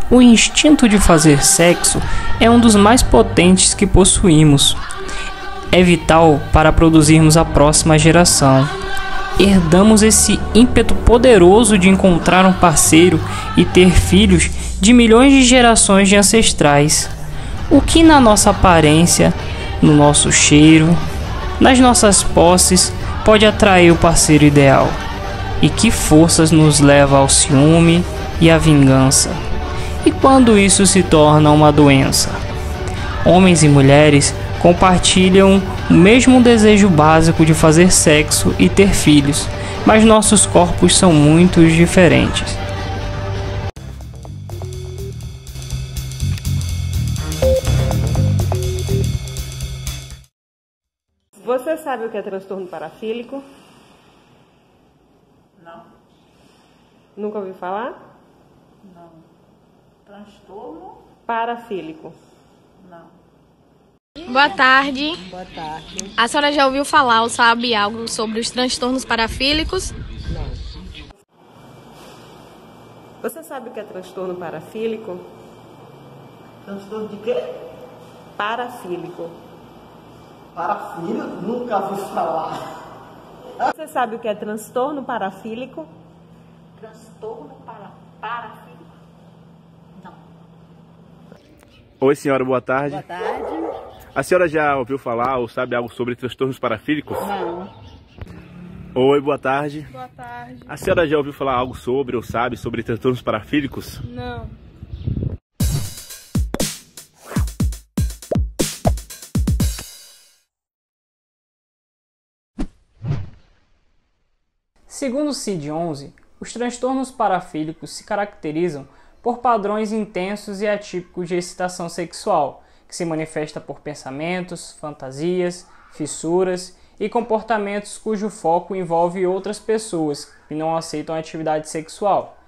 O instinto de fazer sexo é um dos mais potentes que possuímos. É vital para produzirmos a próxima geração. Herdamos esse ímpeto poderoso de encontrar um parceiro e ter filhos de milhões de gerações de ancestrais. O que na nossa aparência, no nosso cheiro, nas nossas posses pode atrair o parceiro ideal? E que forças nos leva ao ciúme e à vingança? E quando isso se torna uma doença? Homens e mulheres compartilham o mesmo desejo básico de fazer sexo e ter filhos, mas nossos corpos são muito diferentes. Você sabe o que é transtorno parafílico? Não. Nunca ouviu falar? Não. Transtorno? Parafílico. Não. Boa tarde. Boa tarde. A senhora já ouviu falar ou sabe algo sobre os transtornos parafílicos? Não. Você sabe o que é transtorno parafílico? Transtorno de quê? Parafílico. Parafílico? Nunca ouvi falar. Você sabe o que é transtorno parafílico? Transtorno parafílico? Não. Oi, senhora, boa tarde. Boa tarde. A senhora já ouviu falar ou sabe algo sobre transtornos parafílicos? Não. Oi, boa tarde. Boa tarde. A senhora já ouviu falar algo sobre ou sabe sobre transtornos parafílicos? Não. Segundo o CID-11, os transtornos parafílicos se caracterizam por padrões intensos e atípicos de excitação sexual, que se manifesta por pensamentos, fantasias, fissuras e comportamentos cujo foco envolve outras pessoas que não aceitam a atividade sexual.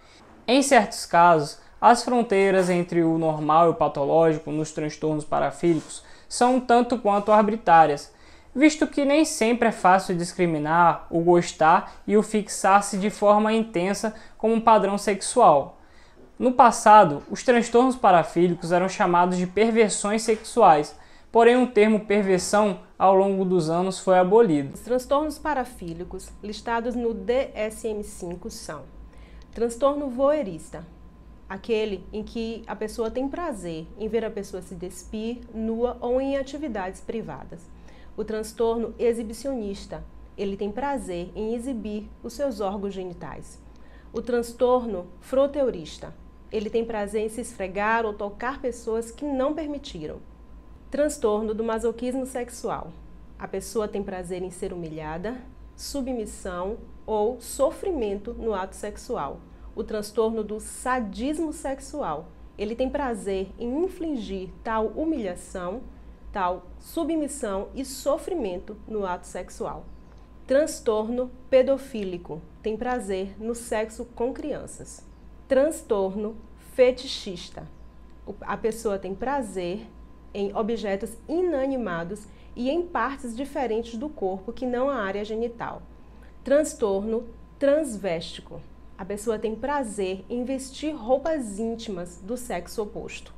Em certos casos, as fronteiras entre o normal e o patológico nos transtornos parafílicos são um tanto quanto arbitrárias, visto que nem sempre é fácil discriminar o gostar e o fixar-se de forma intensa como um padrão sexual. No passado, os transtornos parafílicos eram chamados de perversões sexuais, porém o termo perversão, ao longo dos anos, foi abolido. Os transtornos parafílicos listados no DSM-5 são: transtorno voyeurista, aquele em que a pessoa tem prazer em ver a pessoa se despir nua ou em atividades privadas. O transtorno exibicionista, ele tem prazer em exibir os seus órgãos genitais. O transtorno froteurista, ele tem prazer em se esfregar ou tocar pessoas que não permitiram. Transtorno do masoquismo sexual, a pessoa tem prazer em ser humilhada, submissão ou sofrimento no ato sexual. O transtorno do sadismo sexual, ele tem prazer em infligir tal humilhação, tal submissão e sofrimento no ato sexual. Transtorno pedofílico, tem prazer no sexo com crianças. Transtorno fetichista, a pessoa tem prazer em objetos inanimados e em partes diferentes do corpo que não a área genital. Transtorno transvéstico, a pessoa tem prazer em vestir roupas íntimas do sexo oposto.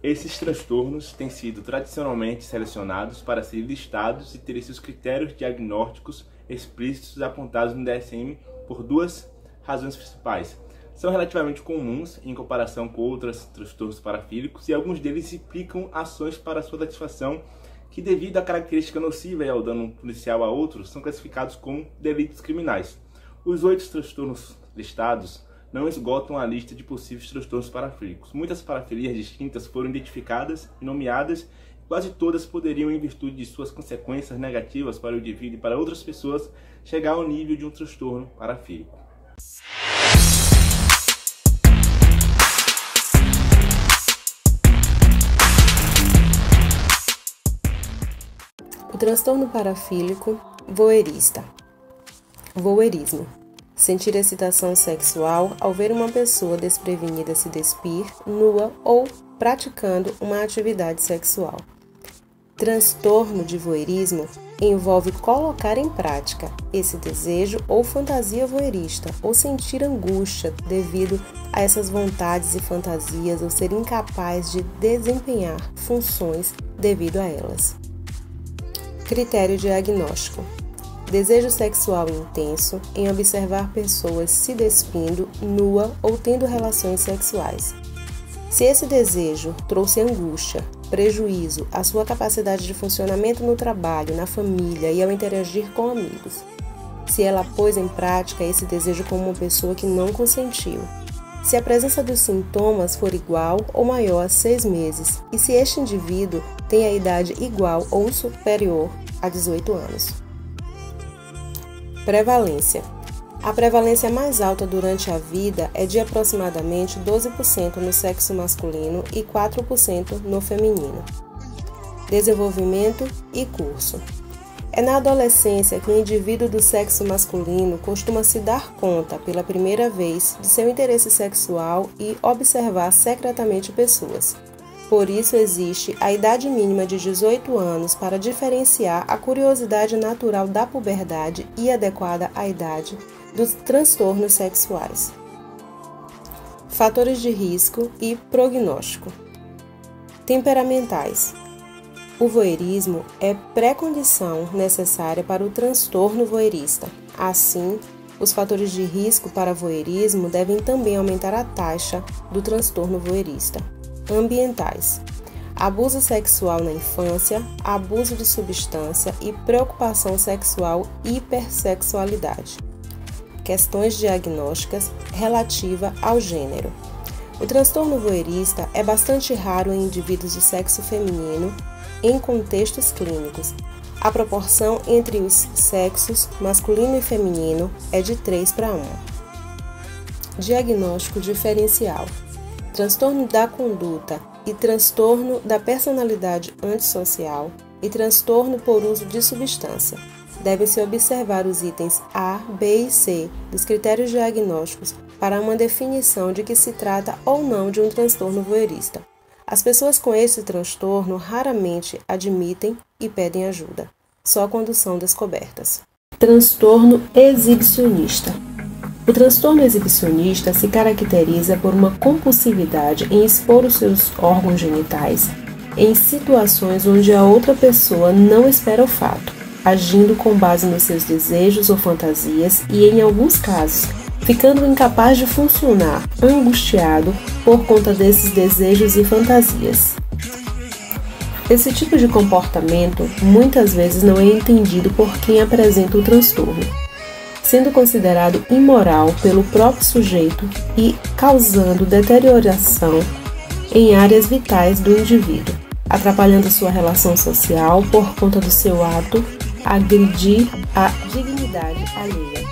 Esses transtornos têm sido tradicionalmente selecionados para serem listados e terem seus critérios diagnósticos explícitos apontados no DSM por duas razões principais. São relativamente comuns em comparação com outros transtornos parafílicos e alguns deles implicam ações para sua satisfação que, devido à característica nociva e ao dano policial a outros, são classificados como delitos criminais. Os 8 transtornos listados não esgotam a lista de possíveis transtornos parafílicos. Muitas parafilias distintas foram identificadas e nomeadas, quase todas poderiam, em virtude de suas consequências negativas para o indivíduo e para outras pessoas, chegar ao nível de um transtorno parafílico. O transtorno parafílico voyeurista. Voyeurismo. Sentir excitação sexual ao ver uma pessoa desprevenida se despir, nua ou praticando uma atividade sexual. Transtorno de voyeurismo envolve colocar em prática esse desejo ou fantasia voyeurista, ou sentir angústia devido a essas vontades e fantasias, ou ser incapaz de desempenhar funções devido a elas. Critério diagnóstico: desejo sexual intenso em observar pessoas se despindo nua ou tendo relações sexuais. Se esse desejo trouxe angústia, prejuízo à sua capacidade de funcionamento no trabalho, na família e ao interagir com amigos. Se ela pôs em prática esse desejo como uma pessoa que não consentiu. Se a presença dos sintomas for igual ou maior a 6 meses e se este indivíduo tem a idade igual ou superior a 18 anos. Prevalência. A prevalência mais alta durante a vida é de aproximadamente 12% no sexo masculino e 4% no feminino. Desenvolvimento e curso. É na adolescência que o indivíduo do sexo masculino costuma se dar conta, pela primeira vez, de seu interesse sexual e observar secretamente pessoas. Por isso existe a idade mínima de 18 anos para diferenciar a curiosidade natural da puberdade e adequada à idade dos transtornos sexuais. Fatores de risco e prognóstico. Temperamentais. O voyeurismo é pré-condição necessária para o transtorno voyeurista. Assim, os fatores de risco para voyeurismo devem também aumentar a taxa do transtorno voyeurista. Ambientais. Abuso sexual na infância, abuso de substância e preocupação sexual e hipersexualidade. Questões diagnósticas relativa ao gênero. O transtorno voyeurista é bastante raro em indivíduos do sexo feminino em contextos clínicos. A proporção entre os sexos masculino e feminino é de 3:1. Diagnóstico diferencial. Transtorno da conduta e transtorno da personalidade antissocial e transtorno por uso de substância. Devem-se observar os itens A, B e C dos critérios diagnósticos para uma definição de que se trata ou não de um transtorno voyeurista. As pessoas com esse transtorno raramente admitem e pedem ajuda, só quando são descobertas. Transtorno exibicionista. O transtorno exibicionista se caracteriza por uma compulsividade em expor os seus órgãos genitais em situações onde a outra pessoa não espera o fato, agindo com base nos seus desejos ou fantasias e, em alguns casos, ficando incapaz de funcionar, angustiado por conta desses desejos e fantasias. Esse tipo de comportamento muitas vezes não é entendido por quem apresenta o transtorno, sendo considerado imoral pelo próprio sujeito e causando deterioração em áreas vitais do indivíduo, atrapalhando sua relação social por conta do seu ato, agredir a dignidade alheia,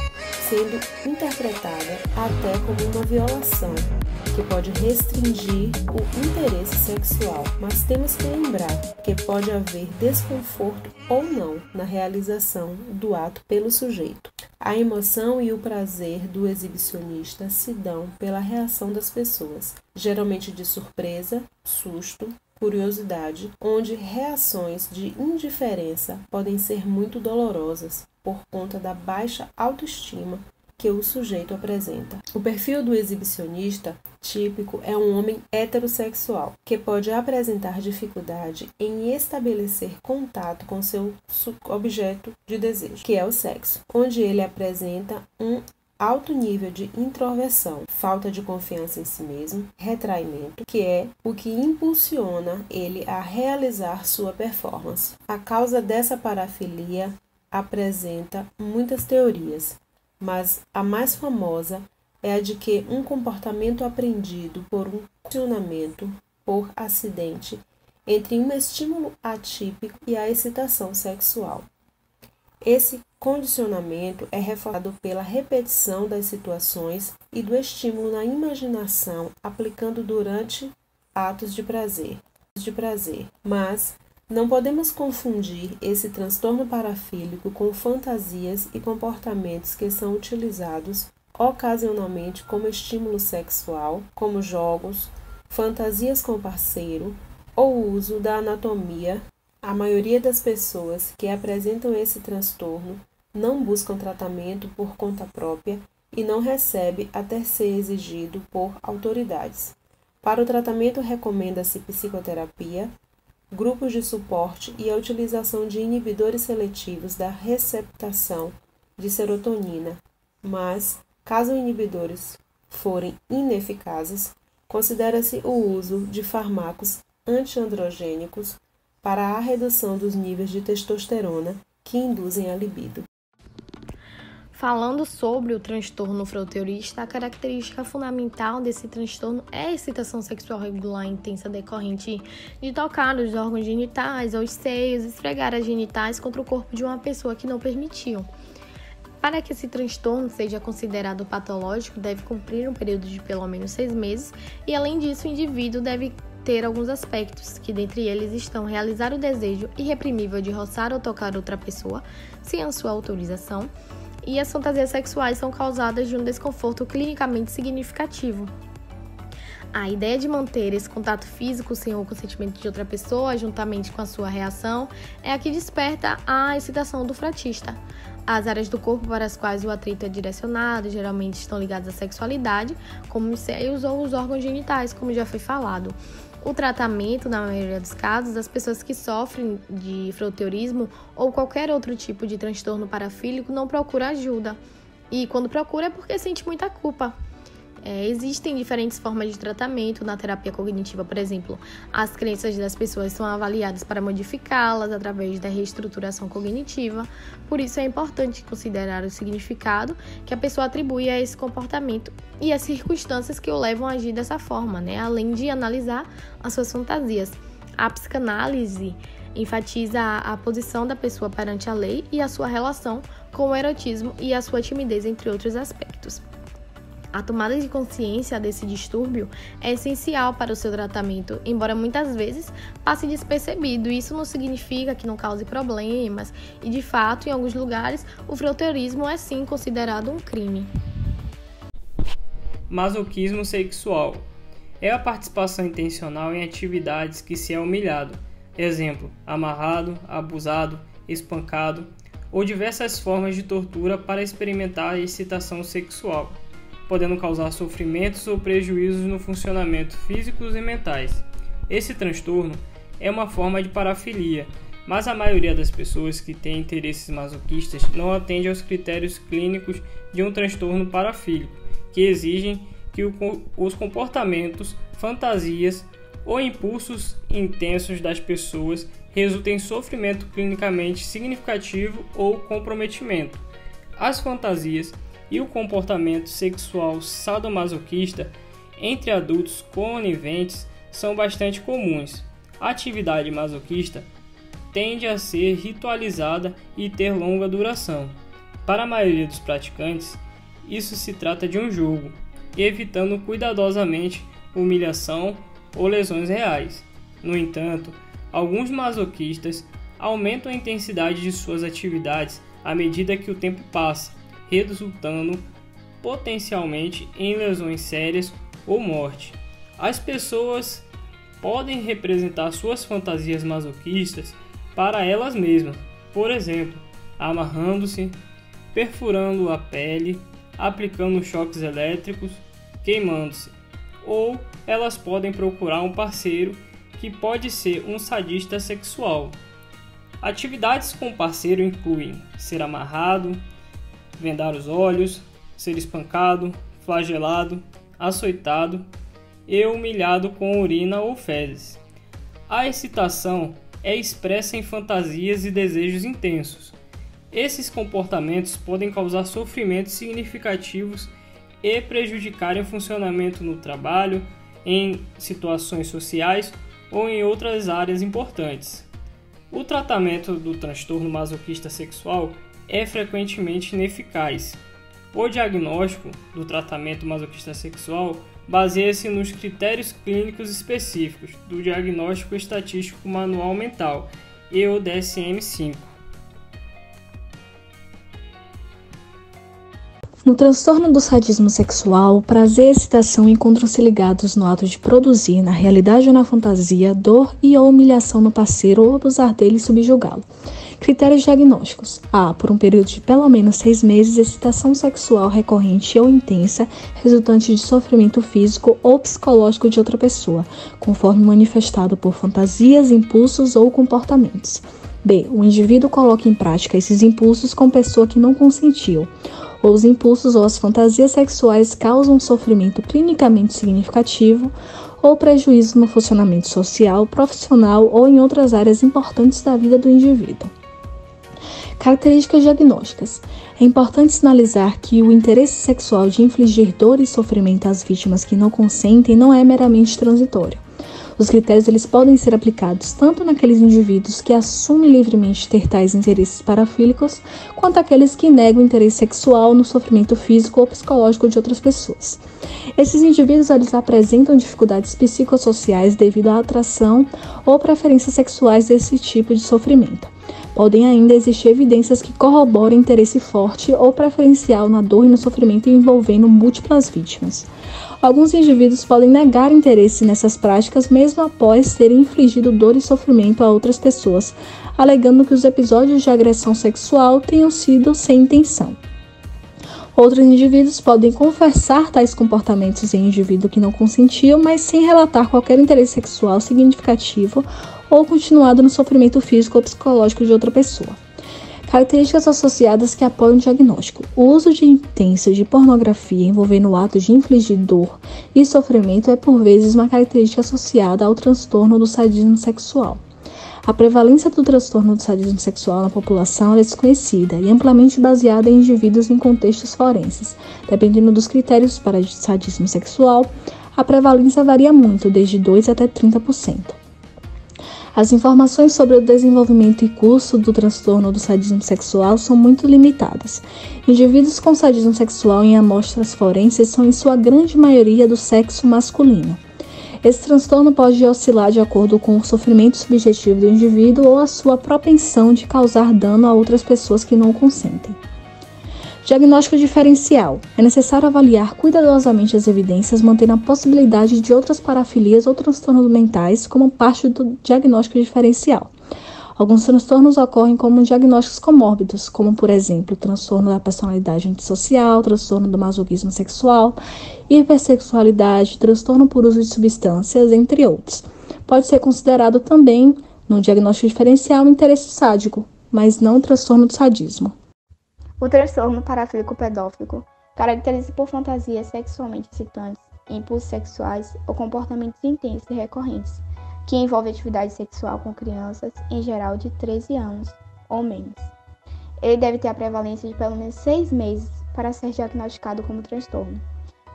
sendo interpretada até como uma violação, que pode restringir o interesse sexual, mas temos que lembrar que pode haver desconforto ou não na realização do ato pelo sujeito. A emoção e o prazer do exibicionista se dão pela reação das pessoas, geralmente de surpresa, susto, curiosidade, onde reações de indiferença podem ser muito dolorosas por conta da baixa autoestima que o sujeito apresenta. O perfil do exibicionista típico é um homem heterossexual, que pode apresentar dificuldade em estabelecer contato com seu objeto de desejo, que é o sexo, onde ele apresenta um alto nível de introversão, falta de confiança em si mesmo, retraimento, que é o que impulsiona ele a realizar sua performance. A causa dessa parafilia apresenta muitas teorias, mas a mais famosa é a de que um comportamento aprendido por um condicionamento por acidente entre um estímulo atípico e a excitação sexual. Esse condicionamento é reforçado pela repetição das situações e do estímulo na imaginação, aplicando durante atos de prazer. Mas não podemos confundir esse transtorno parafílico com fantasias e comportamentos que são utilizados ocasionalmente como estímulo sexual, como jogos, fantasias com parceiro ou uso da anatomia A maioria das pessoas que apresentam esse transtorno não buscam tratamento por conta própria e não recebe até ser exigido por autoridades. Para o tratamento recomenda-se psicoterapia, grupos de suporte e a utilização de inibidores seletivos da receptação de serotonina, mas, caso inibidores forem ineficazes, considera-se o uso de fármacos antiandrogênicos para a redução dos níveis de testosterona que induzem a libido. Falando sobre o transtorno froteurista, a característica fundamental desse transtorno é a excitação sexual regular intensa decorrente de tocar nos órgãos genitais ou os seios, esfregar as genitais contra o corpo de uma pessoa que não permitiu. Para que esse transtorno seja considerado patológico, deve cumprir um período de pelo menos 6 meses e, além disso, o indivíduo deve ter alguns aspectos, que dentre eles estão realizar o desejo irreprimível de roçar ou tocar outra pessoa, sem a sua autorização, e as fantasias sexuais são causadas de um desconforto clinicamente significativo. A ideia de manter esse contato físico sem o consentimento de outra pessoa, juntamente com a sua reação, é a que desperta a excitação do frotista. As áreas do corpo para as quais o atrito é direcionado geralmente estão ligadas à sexualidade, como os seios ou os órgãos genitais, como já foi falado. O tratamento, na maioria dos casos, das pessoas que sofrem de froteurismo ou qualquer outro tipo de transtorno parafílico não procura ajuda. E quando procura é porque sente muita culpa. Existem diferentes formas de tratamento na terapia cognitiva, por exemplo. As crenças das pessoas são avaliadas para modificá-las através da reestruturação cognitiva. Por isso é importante considerar o significado que a pessoa atribui a esse comportamento e as circunstâncias que o levam a agir dessa forma, além de analisar as suas fantasias. A psicanálise enfatiza a posição da pessoa perante a lei e a sua relação com o erotismo e a sua timidez, entre outros aspectos. A tomada de consciência desse distúrbio é essencial para o seu tratamento, embora muitas vezes passe despercebido. Isso não significa que não cause problemas e, de fato, em alguns lugares, o froteurismo é sim considerado um crime. Masoquismo sexual é a participação intencional em atividades que se é humilhado, exemplo, amarrado, abusado, espancado ou diversas formas de tortura para experimentar a excitação sexual, podendo causar sofrimentos ou prejuízos no funcionamento físicos e mentais. Esse transtorno é uma forma de parafilia, mas a maioria das pessoas que têm interesses masoquistas não atende aos critérios clínicos de um transtorno parafílico, que exigem que os comportamentos, fantasias ou impulsos intensos das pessoas resultem em sofrimento clinicamente significativo ou comprometimento. As fantasias e o comportamento sexual sadomasoquista entre adultos coniventes são bastante comuns. A atividade masoquista tende a ser ritualizada e ter longa duração. Para a maioria dos praticantes, isso se trata de um jogo, evitando cuidadosamente humilhação ou lesões reais. No entanto, alguns masoquistas aumentam a intensidade de suas atividades à medida que o tempo passa, resultando potencialmente em lesões sérias ou morte. As pessoas podem representar suas fantasias masoquistas para elas mesmas, por exemplo, amarrando-se, perfurando a pele, aplicando choques elétricos, queimando-se, ou elas podem procurar um parceiro que pode ser um sadista sexual. Atividades com o parceiro incluem ser amarrado, vendar os olhos, ser espancado, flagelado, açoitado e humilhado com urina ou fezes. A excitação é expressa em fantasias e desejos intensos. Esses comportamentos podem causar sofrimentos significativos e prejudicarem o funcionamento no trabalho, em situações sociais ou em outras áreas importantes. O tratamento do transtorno masoquista sexual é frequentemente ineficaz. O diagnóstico do tratamento masoquista sexual baseia-se nos critérios clínicos específicos do Diagnóstico Estatístico Manual Mental e o DSM-5. No transtorno do sadismo sexual, o prazer e a excitação encontram-se ligados no ato de produzir, na realidade ou na fantasia, dor e ou humilhação no parceiro ou abusar dele e subjugá-lo. Critérios diagnósticos. A. Por um período de pelo menos 6 meses, excitação sexual recorrente ou intensa, resultante de sofrimento físico ou psicológico de outra pessoa, conforme manifestado por fantasias, impulsos ou comportamentos. B. O indivíduo coloca em prática esses impulsos com pessoa que não consentiu, ou os impulsos ou as fantasias sexuais causam sofrimento clinicamente significativo ou prejuízo no funcionamento social, profissional ou em outras áreas importantes da vida do indivíduo. Características diagnósticas. É importante sinalizar que o interesse sexual de infligir dor e sofrimento às vítimas que não consentem não é meramente transitório. Os critérios eles podem ser aplicados tanto naqueles indivíduos que assumem livremente ter tais interesses parafílicos, quanto aqueles que negam interesse sexual no sofrimento físico ou psicológico de outras pessoas. Esses indivíduos eles apresentam dificuldades psicossociais devido à atração ou preferências sexuais desse tipo de sofrimento. Podem ainda existir evidências que corroboram interesse forte ou preferencial na dor e no sofrimento envolvendo múltiplas vítimas. Alguns indivíduos podem negar interesse nessas práticas mesmo após terem infligido dor e sofrimento a outras pessoas, alegando que os episódios de agressão sexual tenham sido sem intenção. Outros indivíduos podem confessar tais comportamentos em indivíduo que não consentiu, mas sem relatar qualquer interesse sexual significativo ou continuado no sofrimento físico ou psicológico de outra pessoa. Características associadas que apoiam o diagnóstico. O uso intenso de pornografia envolvendo o ato de infligir dor e sofrimento é por vezes uma característica associada ao transtorno do sadismo sexual. A prevalência do transtorno do sadismo sexual na população é desconhecida e amplamente baseada em indivíduos em contextos forenses. Dependendo dos critérios para sadismo sexual, a prevalência varia muito, desde 2% até 30%. As informações sobre o desenvolvimento e curso do transtorno do sadismo sexual são muito limitadas. Indivíduos com sadismo sexual em amostras forenses são, em sua grande maioria, do sexo masculino. Esse transtorno pode oscilar de acordo com o sofrimento subjetivo do indivíduo ou a sua propensão de causar dano a outras pessoas que não o consentem. Diagnóstico diferencial. É necessário avaliar cuidadosamente as evidências, mantendo a possibilidade de outras parafilias ou transtornos mentais como parte do diagnóstico diferencial. Alguns transtornos ocorrem como diagnósticos comórbidos, como, por exemplo, transtorno da personalidade antissocial, transtorno do masoquismo sexual, hipersexualidade, transtorno por uso de substâncias, entre outros. Pode ser considerado também, no diagnóstico diferencial, interesse sádico, mas não transtorno do sadismo. O transtorno parafílico pedófilo caracteriza por fantasias sexualmente excitantes, impulsos sexuais ou comportamentos intensos e recorrentes, que envolvem atividade sexual com crianças, em geral de 13 anos ou menos. Ele deve ter a prevalência de pelo menos 6 meses para ser diagnosticado como transtorno.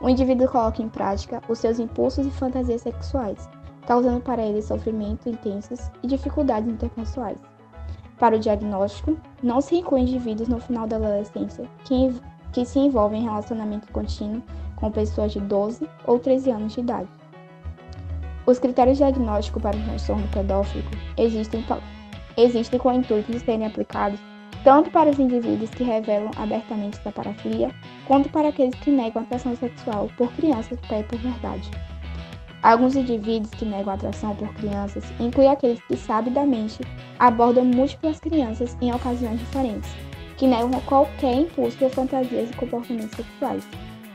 O indivíduo coloca em prática os seus impulsos e fantasias sexuais, causando para ele sofrimento intensos e dificuldades interpessoais. Para o diagnóstico, não se inclui indivíduos no final da adolescência que se envolvem em relacionamento contínuo com pessoas de 12 ou 13 anos de idade. Os critérios diagnósticos para o transtorno pedófilo existem com o intuito de serem aplicados tanto para os indivíduos que revelam abertamente essa parafilia, quanto para aqueles que negam a atração sexual por crianças pré-puberdade. Alguns indivíduos que negam a atração por crianças incluem aqueles que sabidamente abordam múltiplas crianças em ocasiões diferentes, que negam qualquer impulso ou fantasias e comportamentos sexuais,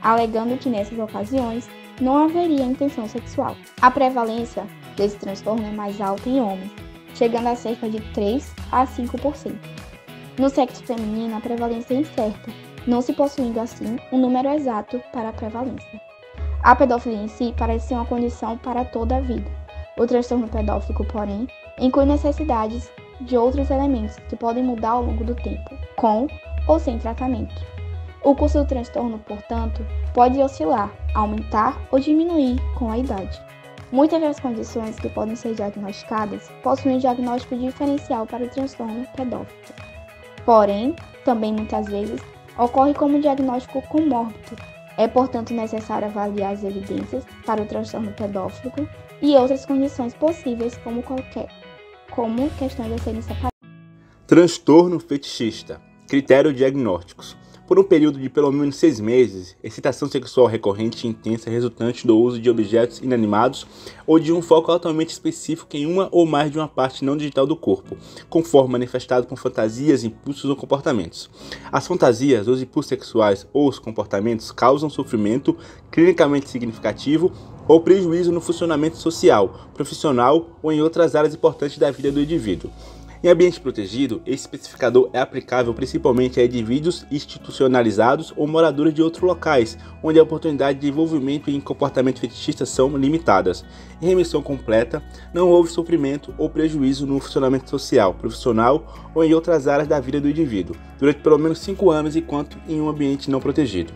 alegando que nessas ocasiões não haveria intenção sexual. A prevalência desse transtorno é mais alta em homens, chegando a cerca de 3 a 5%. No sexo feminino, a prevalência é incerta, não se possuindo assim um número exato para a prevalência. A pedofilia em si parece ser uma condição para toda a vida. O transtorno pedófilo, porém, inclui necessidades de outros elementos que podem mudar ao longo do tempo, com ou sem tratamento. O curso do transtorno, portanto, pode oscilar, aumentar ou diminuir com a idade. Muitas das condições que podem ser diagnosticadas possuem diagnóstico diferencial para o transtorno pedófilo. Porém, também muitas vezes, ocorre como diagnóstico comórbido. É, portanto, necessário avaliar as evidências para o transtorno pedófilo e outras condições possíveis como questões a serem separadas. Transtorno fetichista. Critérios diagnósticos. por um período de pelo menos 6 meses, excitação sexual recorrente e intensa resultante do uso de objetos inanimados ou de um foco altamente específico em uma ou mais de uma parte não digital do corpo, conforme manifestado por fantasias, impulsos ou comportamentos. As fantasias, os impulsos sexuais ou os comportamentos causam sofrimento clinicamente significativo ou prejuízo no funcionamento social, profissional ou em outras áreas importantes da vida do indivíduo. Em ambiente protegido, esse especificador é aplicável principalmente a indivíduos institucionalizados ou moradores de outros locais, onde a oportunidade de envolvimento em comportamento fetichista são limitadas. Em remissão completa, não houve sofrimento ou prejuízo no funcionamento social, profissional ou em outras áreas da vida do indivíduo, durante pelo menos 5 anos enquanto em um ambiente não protegido.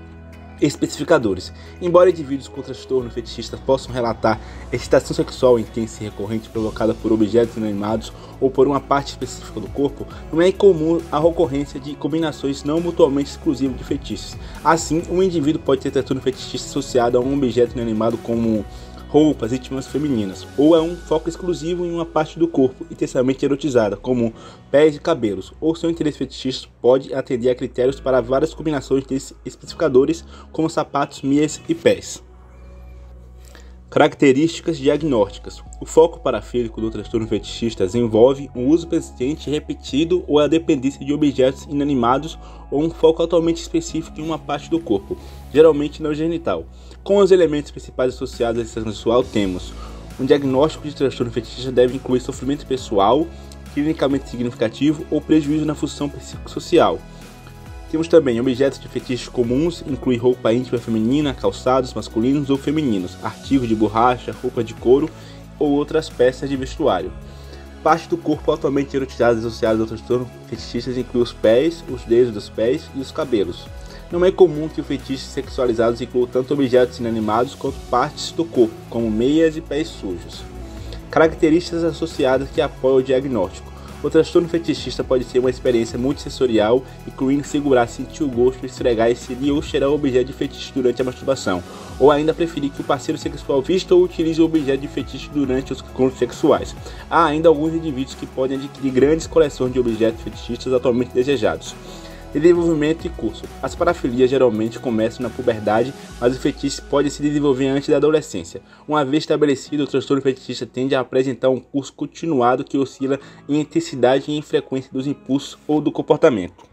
Especificadores. Embora indivíduos com transtorno fetichista possam relatar excitação sexual intensa e recorrente provocada por objetos inanimados ou por uma parte específica do corpo, não é incomum a ocorrência de combinações não mutuamente exclusivas de fetiches. Assim, um indivíduo pode ter transtorno fetichista associado a um objeto inanimado como roupas íntimas femininas, ou é um foco exclusivo em uma parte do corpo intensamente erotizada, como pés e cabelos, ou seu interesse fetichista pode atender a critérios para várias combinações desses especificadores, como sapatos, meias e pés. Características diagnósticas. O foco parafílico do transtorno fetichista envolve um uso persistente e repetido ou a dependência de objetos inanimados ou um foco atualmente específico em uma parte do corpo, geralmente não genital. Com os elementos principais associados à excitação sexual temos: um diagnóstico de transtorno fetichista deve incluir sofrimento pessoal, clinicamente significativo ou prejuízo na função psicossocial. Temos também objetos de fetiches comuns, inclui roupa íntima feminina, calçados masculinos ou femininos, artigos de borracha, roupa de couro ou outras peças de vestuário. Parte do corpo altamente erotizadas associadas ao transtorno fetichista inclui os pés, os dedos dos pés e os cabelos. Não é comum que o fetiche sexualizados inclua tanto objetos inanimados quanto partes do corpo, como meias e pés sujos. Características associadas que apoiam o diagnóstico. O transtorno fetichista pode ser uma experiência multissensorial, incluindo segurar, sentir o gosto, esfregar, inserir ou cheirar o objeto de fetiche durante a masturbação, ou ainda preferir que o parceiro sexual vista ou utilize o objeto de fetiche durante os encontros sexuais. Há ainda alguns indivíduos que podem adquirir grandes coleções de objetos fetichistas atualmente desejados. Desenvolvimento e curso. As parafilias geralmente começam na puberdade, mas o fetiche pode se desenvolver antes da adolescência. Uma vez estabelecido, o transtorno fetichista tende a apresentar um curso continuado que oscila em intensidade e em frequência dos impulsos ou do comportamento.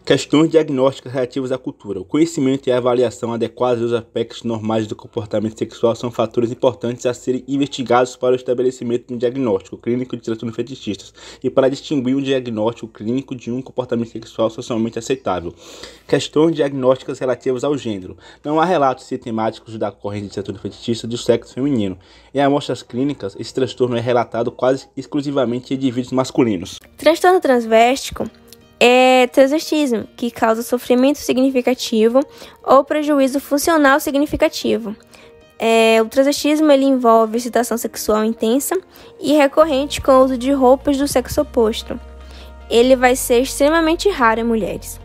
Questões diagnósticas relativas à cultura. O conhecimento e a avaliação adequadas dos aspectos normais do comportamento sexual são fatores importantes a serem investigados para o estabelecimento de um diagnóstico clínico de transtornos fetichistas e para distinguir um diagnóstico clínico de um comportamento sexual socialmente aceitável. Questões diagnósticas relativas ao gênero. Não há relatos sistemáticos da ocorrência de transtorno fetichista do sexo feminino. Em amostras clínicas, esse transtorno é relatado quase exclusivamente em indivíduos masculinos. Transtorno transvéstico é transvestismo, que causa sofrimento significativo ou prejuízo funcional significativo. O transvestismo ele envolve excitação sexual intensa e recorrente com o uso de roupas do sexo oposto. Ele vai ser extremamente raro em mulheres.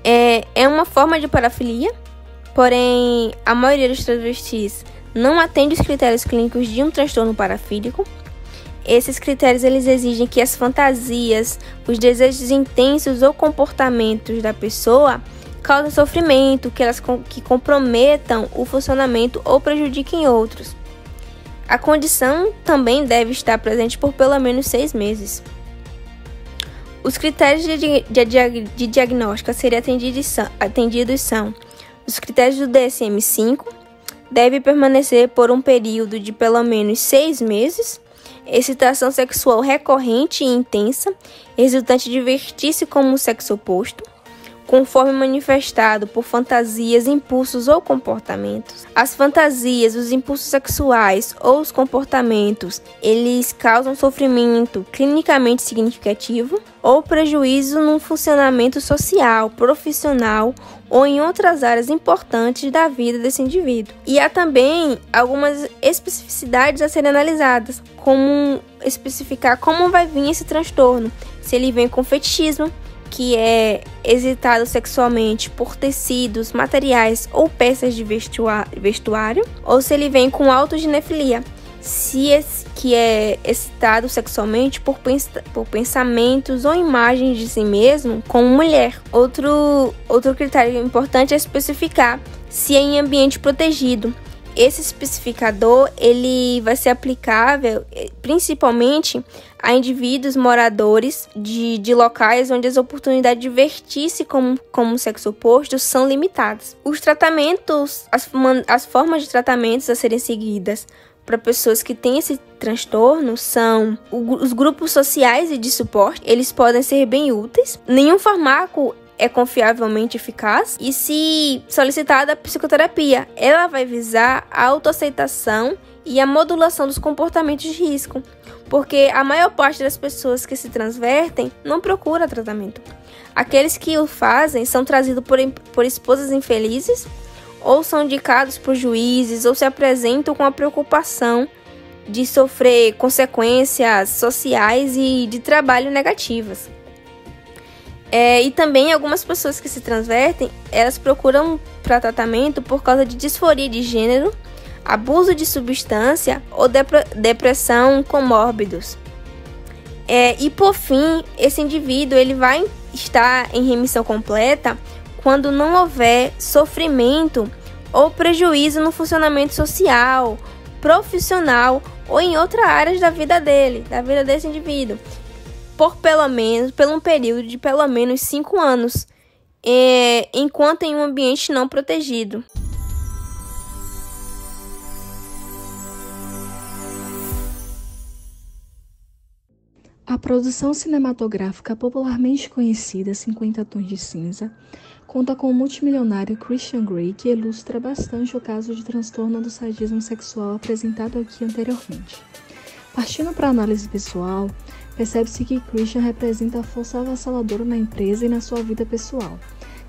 É uma forma de parafilia, porém a maioria dos transvestis não atende os critérios clínicos de um transtorno parafílico. Esses critérios eles exigem que as fantasias, os desejos intensos ou comportamentos da pessoa causem sofrimento, que comprometam o funcionamento ou prejudiquem outros. A condição também deve estar presente por pelo menos 6 meses. Os critérios de diagnóstico a serem atendidos são: os critérios do DSM-5 devem permanecer por um período de pelo menos 6 meses, excitação sexual recorrente e intensa, resultante de vestir-se como o sexo oposto, conforme manifestado por fantasias, impulsos ou comportamentos. As fantasias, os impulsos sexuais ou os comportamentos, eles causam sofrimento clinicamente significativo ou prejuízo no funcionamento social, profissional ou em outras áreas importantes da vida desse indivíduo. E há também algumas especificidades a serem analisadas, como especificar como vai vir esse transtorno, se ele vem com fetichismo, que é excitado sexualmente por tecidos, materiais ou peças de vestuário, ou se ele vem com autoginefilia, se que é excitado sexualmente por pensamentos ou imagens de si mesmo como mulher. Outro critério importante é especificar se é em ambiente protegido. Esse especificador ele vai ser aplicável principalmente a indivíduos moradores de locais onde as oportunidades de divertir-se como sexo oposto são limitadas. Os tratamentos, as formas de tratamentos a serem seguidas para pessoas que têm esse transtorno são os grupos sociais e de suporte. Eles podem ser bem úteis. Nenhum fármaco é confiavelmente eficaz e, se solicitada a psicoterapia, ela vai visar a autoaceitação e a modulação dos comportamentos de risco, porque a maior parte das pessoas que se transvertem não procura tratamento. Aqueles que o fazem são trazidos por esposas infelizes, ou são indicados por juízes, ou se apresentam com a preocupação de sofrer consequências sociais e de trabalho negativas. E também algumas pessoas que se transvertem, elas procuram para tratamento por causa de disforia de gênero, abuso de substância ou depressão comórbidos. E por fim, esse indivíduo ele vai estar em remissão completa quando não houver sofrimento ou prejuízo no funcionamento social, profissional ou em outra área da vida desse indivíduo, por um período de pelo menos 5 anos, enquanto em um ambiente não protegido. A produção cinematográfica popularmente conhecida 50 Tons de Cinza conta com o multimilionário Christian Grey, que ilustra bastante o caso de transtorno do sadismo sexual apresentado aqui anteriormente. Partindo para a análise pessoal, percebe-se que Christian representa a força avassaladora na empresa e na sua vida pessoal.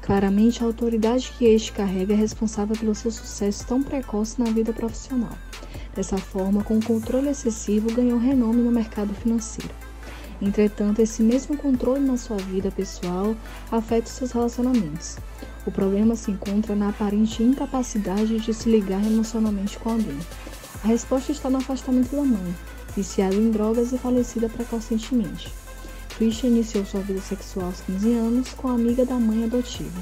Claramente, a autoridade que este carrega é responsável pelo seu sucesso tão precoce na vida profissional. Dessa forma, com o controle excessivo, ganhou renome no mercado financeiro. Entretanto, esse mesmo controle na sua vida pessoal afeta os seus relacionamentos. O problema se encontra na aparente incapacidade de se ligar emocionalmente com alguém. A resposta está no afastamento da mãe, viciada em drogas e falecida precocemente. Christian iniciou sua vida sexual aos 15 anos com a amiga da mãe adotiva.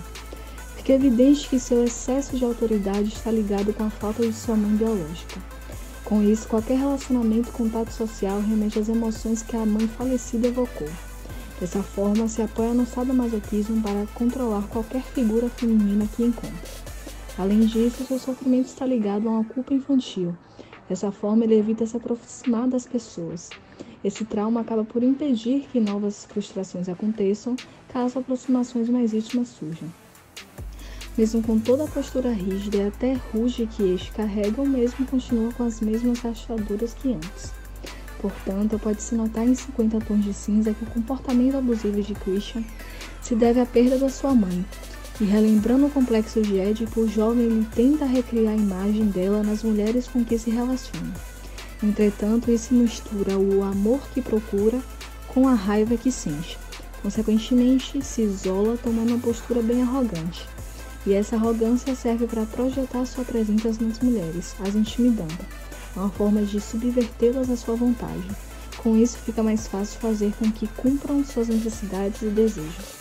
Fica evidente que seu excesso de autoridade está ligado com a falta de sua mãe biológica. Com isso, qualquer relacionamento e contato social remete às emoções que a mãe falecida evocou. Dessa forma, se apoia no sadomasoquismo para controlar qualquer figura feminina que encontra. Além disso, seu sofrimento está ligado a uma culpa infantil. Dessa forma, ele evita se aproximar das pessoas. Esse trauma acaba por impedir que novas frustrações aconteçam, caso aproximações mais íntimas surjam. Mesmo com toda a postura rígida e até rude que este carrega, o mesmo continua com as mesmas rachaduras que antes. Portanto, pode-se notar em 50 Tons de Cinza que o comportamento abusivo de Christian se deve à perda da sua mãe. E relembrando o complexo de Édipo, o jovem ele tenta recriar a imagem dela nas mulheres com que se relaciona. Entretanto, isso mistura o amor que procura com a raiva que sente. Consequentemente, se isola, tomando uma postura bem arrogante. E essa arrogância serve para projetar sua presença nas mulheres, as intimidando. É uma forma de subvertê-las à sua vontade. Com isso, fica mais fácil fazer com que cumpram suas necessidades e desejos.